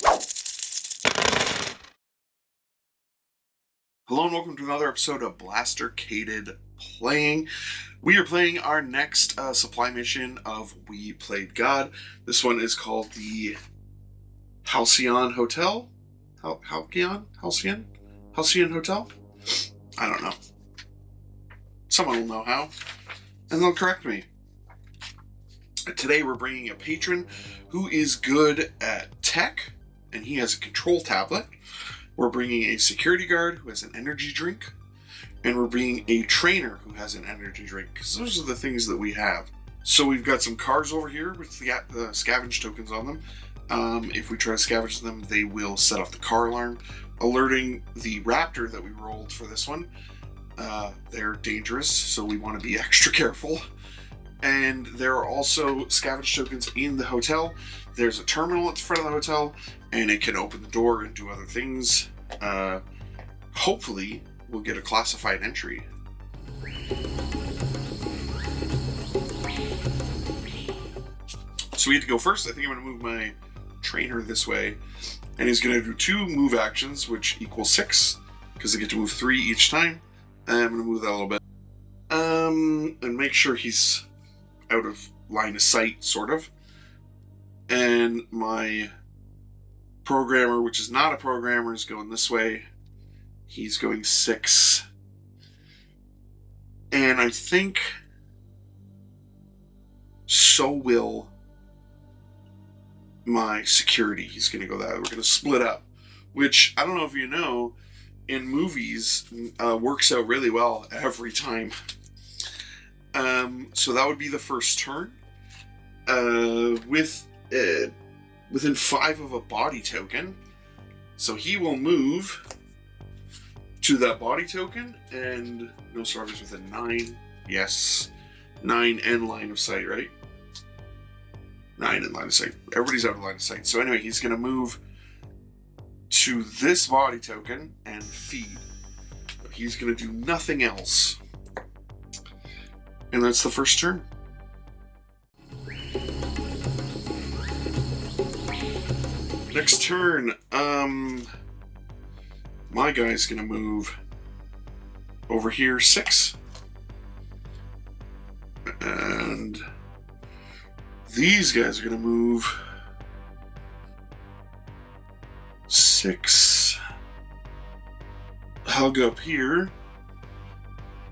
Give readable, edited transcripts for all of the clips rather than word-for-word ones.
Hello and welcome to another episode of Blastercaded Playing. We are playing our next supply mission of We Played God. This one is called the Halcyon Hotel? Halcyon Hotel? I don't know. Someone will know how, and they'll correct me. Today we're bringing a patron who is good at tech, and he has a control tablet. We're bringing a security guard who has an energy drink, and we're bringing a trainer who has an energy drink, because those are the things that we have. So we've got some cars over here with the scavenge tokens on them. If we try to scavenge them, they will set off the car alarm, alerting the raptor that we rolled for this one. They're dangerous, so we want to be extra careful. And there are also scavenge tokens in the hotel. There's a terminal at the front of the hotel, and it can open the door and do other things. Hopefully, we'll get a classified entry. So we had to go first. I think I'm going to move my trainer this way. And he's going to do 2 move actions, which equals 6, because they get to move 3 each time. And I'm going to move that a little bit. And make sure he's out of line of sight, sort of. And my programmer, which is not a programmer, is going this way. He's going 6. And I think so will my security. He's going to go that way. We're going to split up, which, I don't know if you know, in movies, works out really well every time. So that would be the first turn. Within 5 of a body token. So he will move to that body token, and no survivors within 9. Yes. 9 and line of sight, right? 9 and line of sight. Everybody's out of line of sight. So anyway, he's going to move to this body token and feed. He's going to do nothing else. And that's the first turn. Next turn, my guy's gonna move over here 6. And these guys are gonna move 6. Hug up here.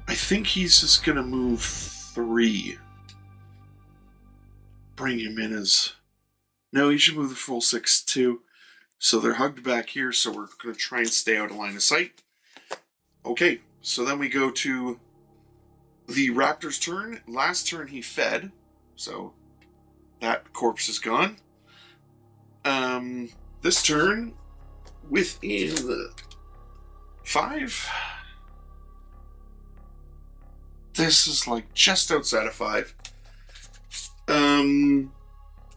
I think he's just gonna move 3. Bring him in as... No, he should move the full 6 too. So they're hugged back here, so we're going to try and stay out of line of sight. Okay, so then we go to the raptor's turn. Last turn he fed, so that corpse is gone. This turn, within the 5. This is like just outside of 5.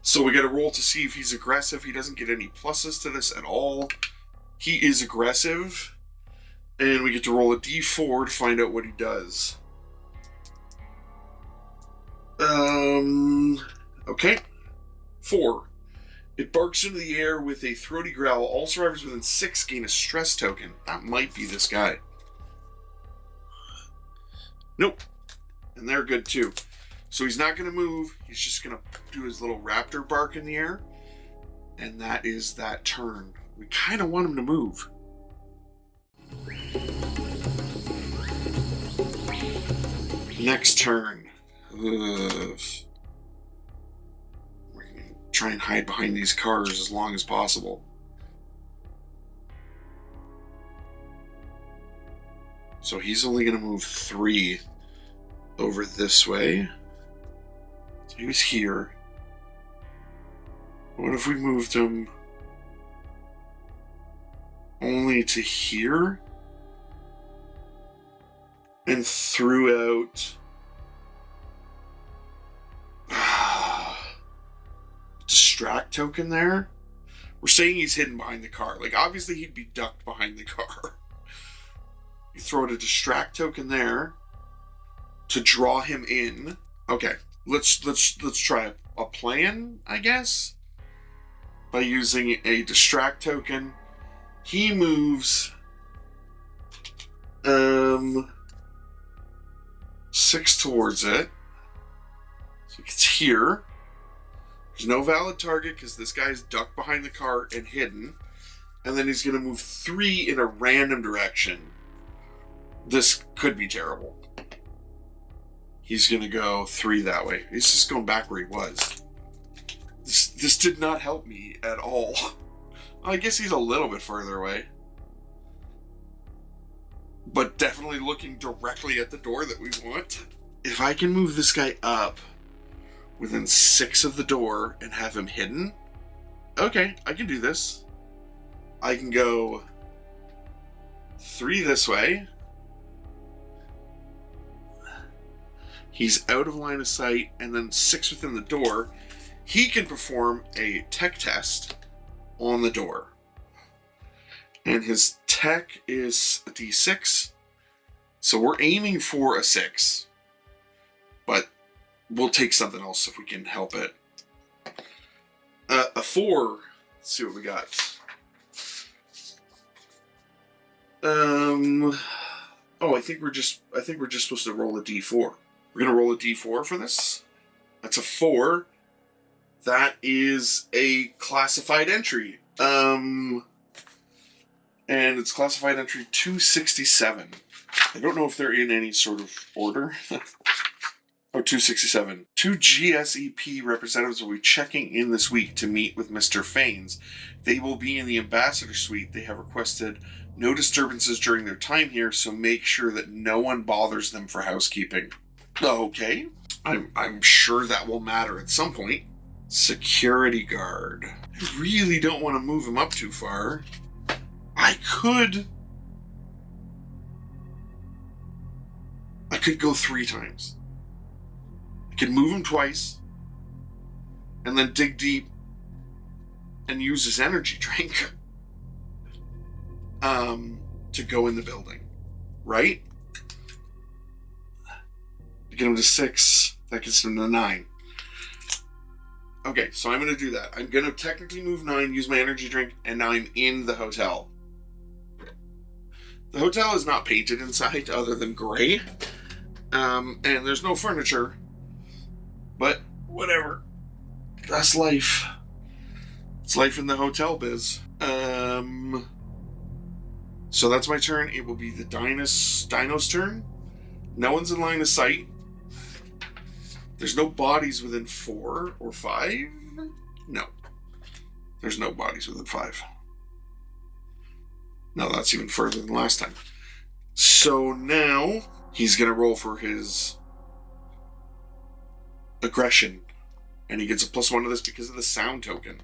So we got to roll to see if he's aggressive. He doesn't get any pluses to this at all. He is aggressive. And we get to roll a d4 to find out what he does. Okay. 4. It barks into the air with a throaty growl. All survivors within 6 gain a stress token. That might be this guy. Nope. And they're good too. So he's not going to move. He's just going to do his little raptor bark in the air. And that is that turn. We kind of want him to move. Next turn. Ugh. We're going to try and hide behind these cars as long as possible. So he's only going to move 3 over this way. So he was here. What if we moved him only to here? And threw out distract token there? We're saying he's hidden behind the car. Like, obviously he'd be ducked behind the car. You throw out a distract token there to draw him in. Okay, let's try a plan, I guess. by using a distract token. He moves 6 towards it. So he gets here. There's no valid target because this guy's ducked behind the car and hidden. And then he's going to move 3 in a random direction. This could be terrible. He's going to go 3 that way. He's just going back where he was. This did not help me at all. I guess he's a little bit further away. But definitely looking directly at the door that we want. If I can move this guy up within 6 of the door and have him hidden, okay, I can do this. I can go 3 this way. He's out of line of sight, and then 6 within the door. He can perform a tech test on the door. And his tech is a D6. So we're aiming for a 6. But we'll take something else if we can help it. A 4. Let's see what we got. Oh, I think we're just supposed to roll a D4. We're gonna roll a D4 for this. That's a 4. That is a classified entry. And it's classified entry 267. I don't know if they're in any sort of order. Oh, 267. 2 GSEP representatives will be checking in this week to meet with Mr. Faines. They will be in the ambassador suite. They have requested no disturbances during their time here, so make sure that no one bothers them for housekeeping. Okay. I'm sure that will matter at some point. Security guard. I really don't want to move him up too far. I could go 3 times. I could move him twice and then dig deep and use his energy drink to go in the building, right? To get him to 6, that gets him to 9. Okay, so I'm going to do that. I'm going to technically move 9, use my energy drink, and now I'm in the hotel. The hotel is not painted inside other than gray. And there's no furniture. But whatever. That's life. It's life in the hotel biz. So that's my turn. It will be the Dino's turn. No one's in line of sight. There's no bodies within 4 or 5? No. There's no bodies within 5. No, that's even further than last time. So now he's going to roll for his aggression. And he gets a +1 to this because of the sound token.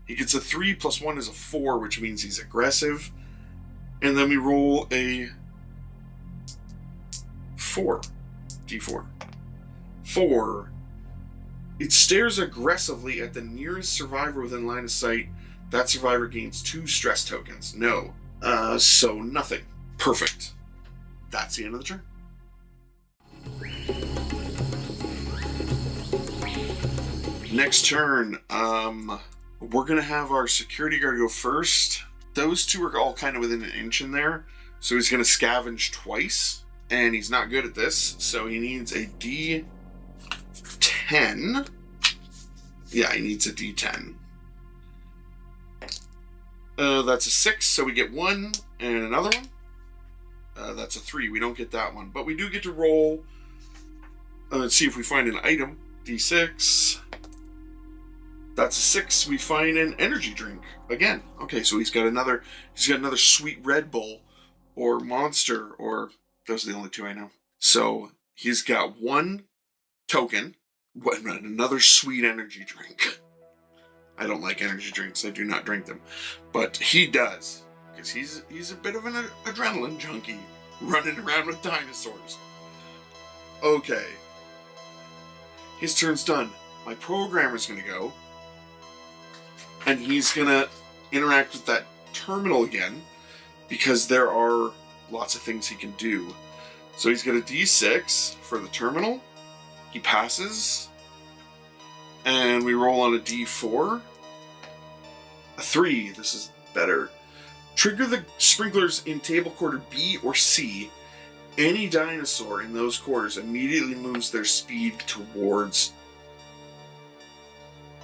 He gets a 3 + 1 is a 4, which means he's aggressive. And then we roll a 4. D4. 4. It stares aggressively at the nearest survivor within line of sight. That survivor gains 2 stress tokens. No. So nothing. Perfect. That's the end of the turn. Next turn, we're going to have our security guard go first. Those 2 are all kind of within an inch in there. So he's going to scavenge twice. And he's not good at this. So he needs a D10. Yeah, he needs a D10. That's a 6, so we get 1 and another one. That's a 3. We don't get that one. But we do get to roll. Let's see if we find an item. D6. That's a 6. We find an energy drink again. Okay, so he's got another sweet Red Bull or Monster, or those are the only 2 I know. So he's got 1 token, another sweet energy drink. I don't like energy drinks. I do not drink them, but he does because he's a bit of an adrenaline junkie, running around with dinosaurs. Okay, his turn's done. My programmer's gonna go. And he's going to interact with that terminal again, because there are lots of things he can do. So he's got a D6 for the terminal. He passes. And we roll on a D4. 3, this is better. Trigger the sprinklers in table quarter B or C. Any dinosaur in those quarters immediately moves their speed towards...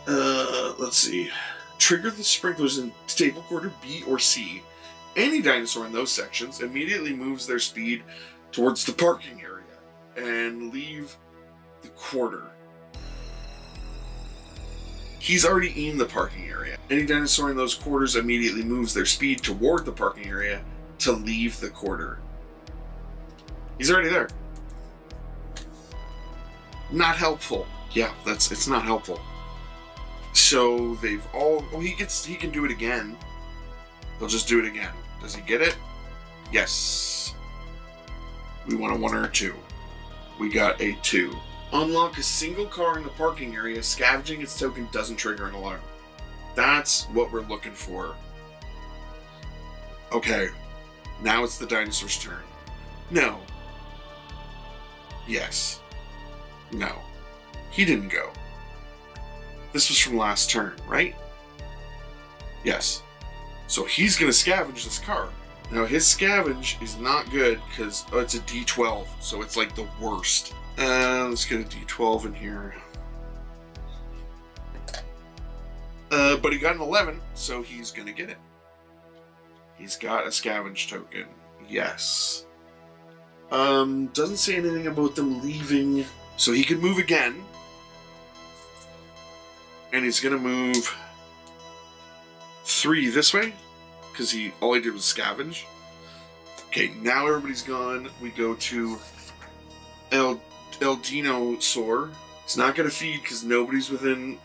let's see. Trigger the sprinklers in table quarter B or C. Any dinosaur in those sections immediately moves their speed towards the parking area and leave the quarter. He's already in the parking area. Any dinosaur in those quarters immediately moves their speed toward the parking area to leave the quarter. He's already there. Not helpful. Yeah, it's not helpful. So they've all... Oh, he can do it again. He'll just do it again. Does he get it? Yes. We want a 1 or a 2. We got a 2. Unlock a single car in the parking area. Scavenging its token doesn't trigger an alarm. That's what we're looking for. Okay. Now it's the dinosaur's turn. No. Yes. No. He didn't go. This was from last turn, right? Yes. So he's going to scavenge this car. Now his scavenge is not good because it's a D12, so it's like the worst. Let's get a D12 in here. But he got an 11, so he's going to get it. He's got a scavenge token. Yes. Doesn't say anything about them leaving. So he can move again. And he's going to move 3 this way. Because all he did was scavenge. Okay, now everybody's gone. We go to El Dinosaur. He's not going to feed because nobody's within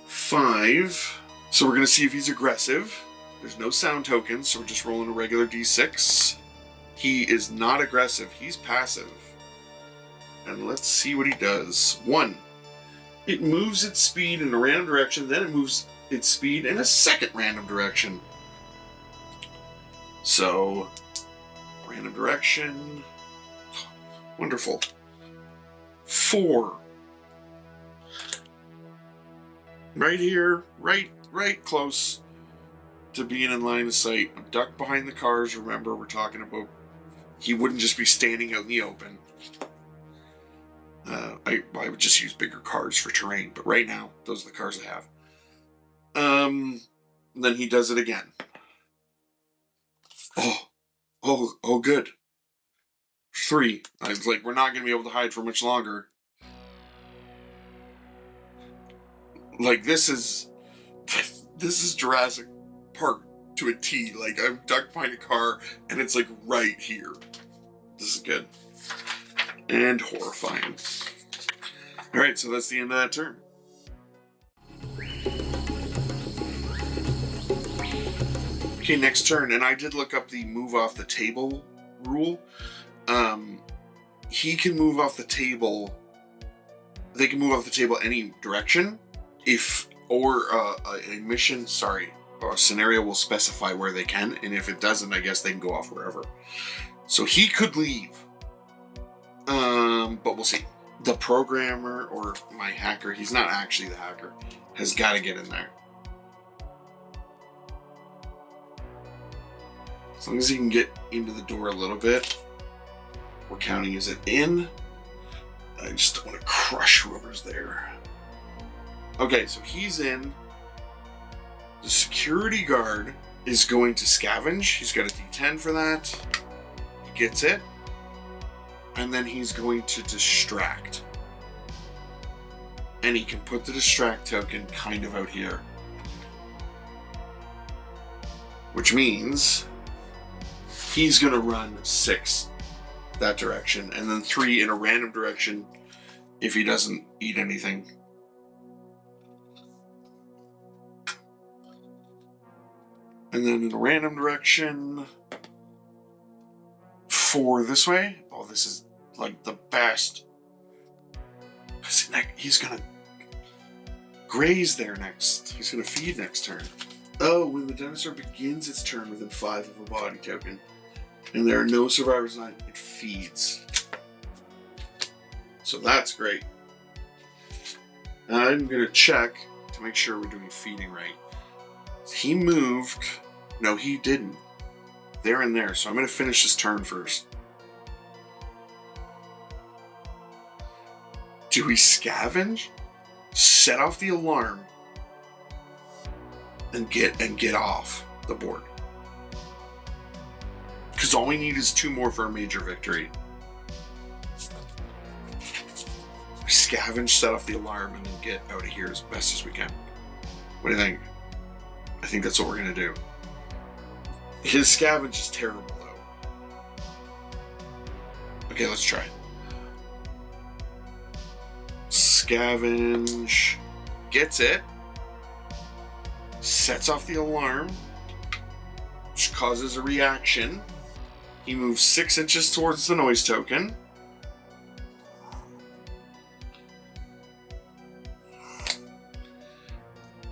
5. So we're going to see if he's aggressive. There's no sound tokens, so we're just rolling a regular D6. He is not aggressive. He's passive. And let's see what he does. 1. It moves its speed in a random direction, then it moves its speed in a second random direction. So, random direction. Wonderful. 4. Right here, right close to being in line of sight. I'm ducked behind the cars. Remember, we're talking about he wouldn't just be standing out in the open. I would just use bigger cars for terrain, but right now, those are the cars I have. Then he does it again. Oh, good. 3. I was like, we're not going to be able to hide for much longer. Like, this is Jurassic Park to a T. Like, I'm ducked behind a car, and it's, like, right here. This is good. And horrifying. Alright, so that's the end of that turn. Okay, next turn, and I did look up the move off the table rule. He can move off the table. They can move off the table any direction, a mission. Or a scenario will specify where they can, and if it doesn't, I guess they can go off wherever. So he could leave, but we'll see. The programmer or my hacker, he's not actually the hacker, has got to get in there. As long as he can get into the door a little bit. We're counting as it in. I just don't want to crush whoever's there. Okay, so he's in. The security guard is going to scavenge. He's got a D10 for that. He gets it. And then he's going to distract. And he can put the distract token kind of out here. Which means he's going to run 6 that direction, and then 3 in a random direction if he doesn't eat anything. And then in a random direction, 4 this way. Oh, this is like the best. Because he's going to graze there next. He's going to feed next turn. Oh, when the dinosaur begins its turn within 5 of a body token, and there are no survivors on it feeds. So that's great. I'm going to check to make sure we're doing feeding right. He moved. No, he didn't. They're in there, so I'm going to finish his turn first. Do we scavenge? Set off the alarm and get off the board. Because all we need is 2 more for a major victory. Scavenge, set off the alarm, and then get out of here as best as we can. What do you think? I think that's what we're going to do. His scavenge is terrible, though. Okay, let's try. Scavenge. Gets it. Sets off the alarm, which causes a reaction. He moves 6 inches towards the noise token.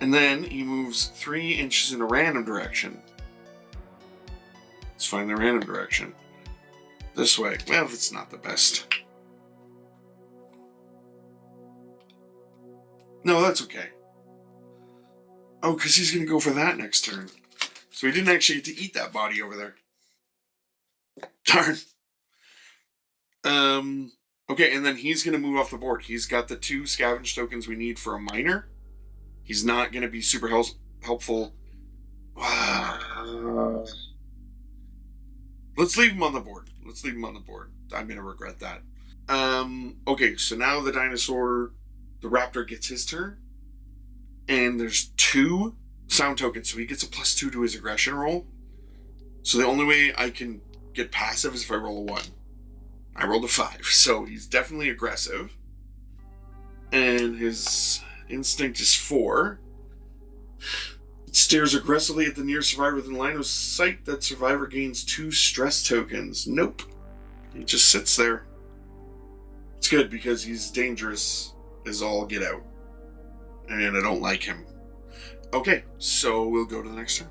And then he moves 3 inches in a random direction. Let's find the random direction. This way. Well, it's not the best. No, that's okay. Oh, because he's going to go for that next turn. So he didn't actually get to eat that body over there. Darn. Okay, and then he's going to move off the board. He's got the 2 scavenge tokens we need for a miner. He's not going to be super helpful. Let's leave him on the board. I'm going to regret that. Okay, so now the raptor gets his turn. And there's 2 sound tokens, so he gets a +2 to his aggression roll. So the only way I can get passive is if I roll a 1. I rolled a 5, so he's definitely aggressive. And his instinct is 4. It stares aggressively at the nearest survivor within line of sight. That survivor gains 2 stress tokens. Nope. He just sits there. It's good because he's dangerous as all get out. And I don't like him. Okay, so we'll go to the next turn.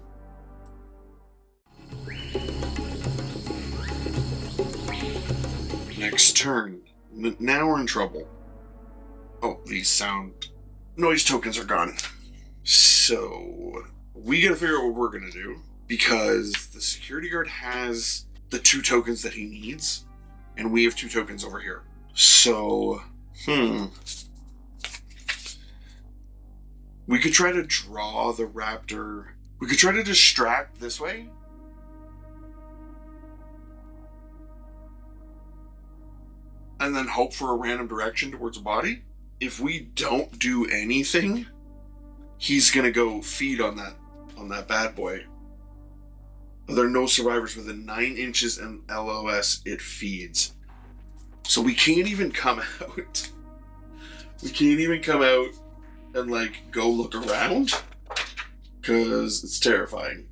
Next turn. Now we're in trouble. Oh, these noise tokens are gone. So we gotta figure out what we're gonna do, because the security guard has the 2 tokens that he needs, and we have 2 tokens over here. So, we could try to draw the raptor. We could try to distract this way. And then hope for a random direction towards a body. If we don't do anything, he's gonna go feed on that bad boy. There are no survivors within 9 inches and LOS, it feeds. So we can't even come out. We can't even come out and go look around, because it's terrifying.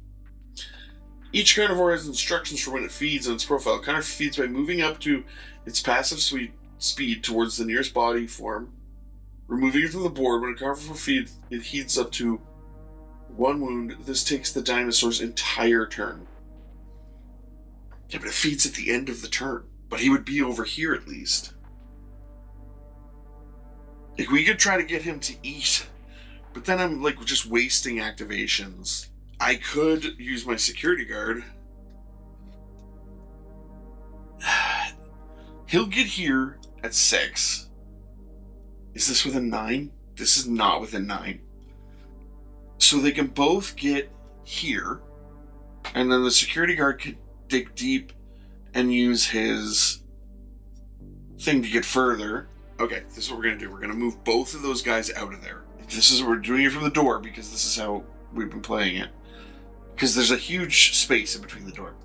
Each carnivore has instructions for when it feeds on its profile. Carnivore feeds by moving up to its passive speed towards the nearest body form, removing it from the board. When a carnivore feeds, it heats up to 1 wound. This takes the dinosaur's entire turn. Yeah, but it feeds at the end of the turn. But he would be over here at least. We could try to get him to eat, but then I'm just wasting activations. I could use my security guard. He'll get here at 6. Is this within 9? This is not within 9. So they can both get here, and then the security guard could dig deep and use his thing to get further. Okay, this is what we're going to do. We're going to move both of those guys out of there. This is what we're doing it from the door, because this is how we've been playing it. Because there's a huge space in between the door.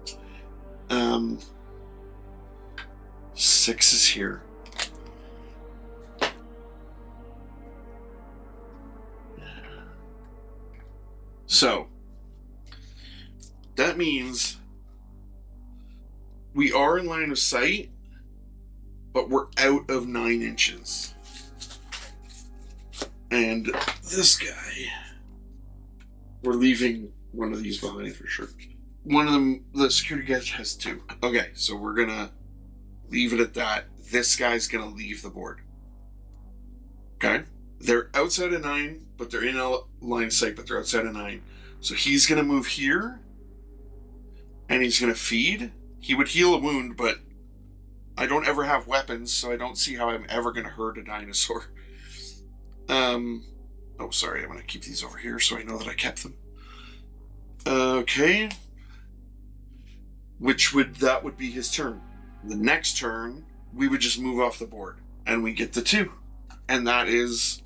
6 is here. So, that means we are in line of sight, but we're out of 9 inches. And this guy, we're leaving one of these behind for sure. One of them, the security guard has 2. Okay, so we're gonna leave it at that. This guy's gonna leave the board. Okay? They're outside of 9, but they're in a line of sight, but they're outside of 9. So he's going to move here, and he's going to feed. He would heal a wound, but I don't ever have weapons, so I don't see how I'm ever going to hurt a dinosaur. Oh, sorry, I'm going to keep these over here so I know that I kept them. Okay. That would be his turn. The next turn, we would just move off the board, and we get the 2. And that is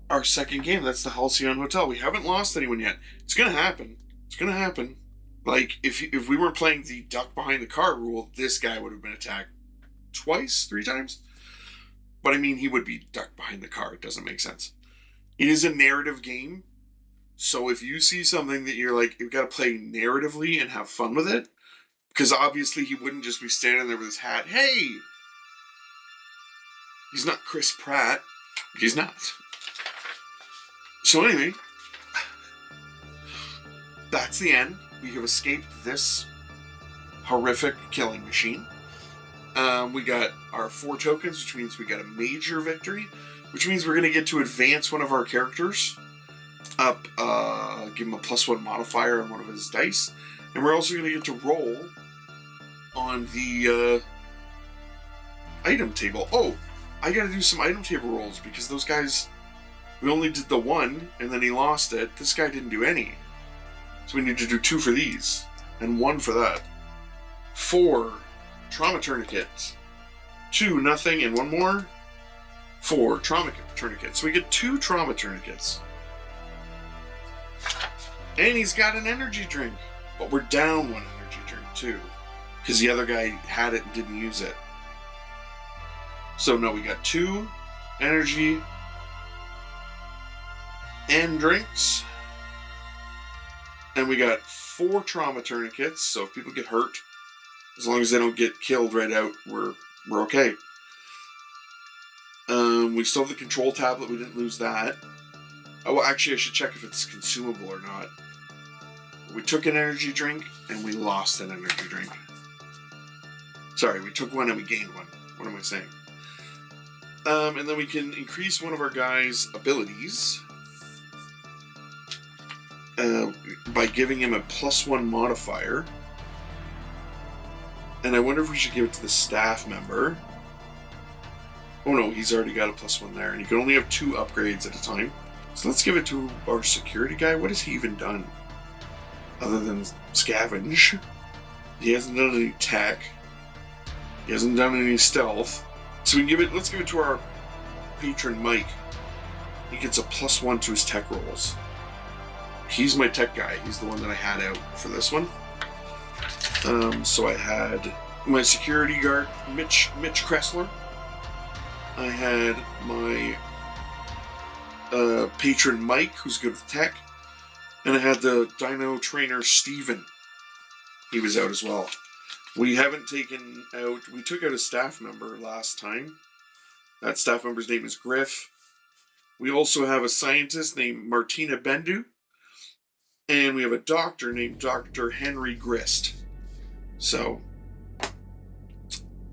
our second game. That's the Halcyon Hotel. We haven't lost anyone yet. It's going to happen. It's going to happen. Like, if we weren't playing the duck behind the car rule, this guy would have been attacked twice, 3 times. But I mean, he would be duck behind the car. It doesn't make sense. It is a narrative game. So if you see something that you're like, you've got to play narratively and have fun with it, because obviously he wouldn't just be standing there with his hat. Hey! He's not Chris Pratt. He's not. So anyway, that's the end. We have escaped this horrific killing machine. We got our 4 tokens, which means we got a major victory, which means we're going to get to advance one of our characters up, give him a +1 modifier on one of his dice, and we're also going to get to roll on the item table. Oh, I got to do some item table rolls because those guys, we only did the 1 and then he lost it. This guy didn't do any. So we need to do 2 for these and 1 for that. 4 trauma tourniquets. 2 nothing and 1 more. 4 trauma tourniquets. So we get 2 trauma tourniquets. And he's got an energy drink. But we're down 1 energy drink too. Because the other guy had it and didn't use it. So no, we got 2 energy and drinks. And we got 4 trauma tourniquets, so if people get hurt, as long as they don't get killed right out, we're okay. We still have the control tablet, we didn't lose that. Oh, well, actually I should check if it's consumable or not. We took an energy drink, and we lost an energy drink. Sorry, we took 1 and we gained 1. What am I saying? And then we can increase one of our guys' abilities by giving him a +1 modifier. And I wonder if we should give it to the staff member. Oh no, he's already got a +1 there, and you can only have 2 upgrades at a time. So let's give it to our security guy. What has he even done? Other than scavenge. He hasn't done any tech. He hasn't done any stealth. So we can let's give it to our patron Mike. He gets a +1 to his tech rolls. He's my tech guy. He's the one that I had out for this one. So I had my security guard, Mitch Kressler. I had my patron Mike, who's good with tech. And I had the dino trainer Steven. He was out as well. We haven't taken out... We took out a staff member last time. That staff member's name is Griff. We also have a scientist named Martina Bendu. And we have a doctor named Dr. Henry Grist. So,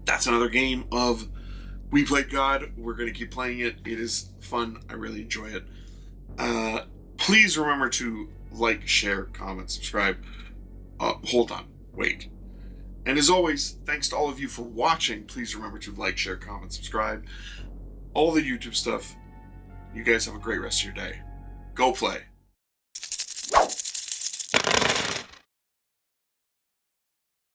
that's another game of We Played God. We're going to keep playing it. It is fun. I really enjoy it. Please remember to like, share, comment, subscribe. Hold on. Wait. And as always, thanks to all of you for watching. Please remember to like, share, comment, subscribe. All the YouTube stuff. You guys have a great rest of your day. Go play.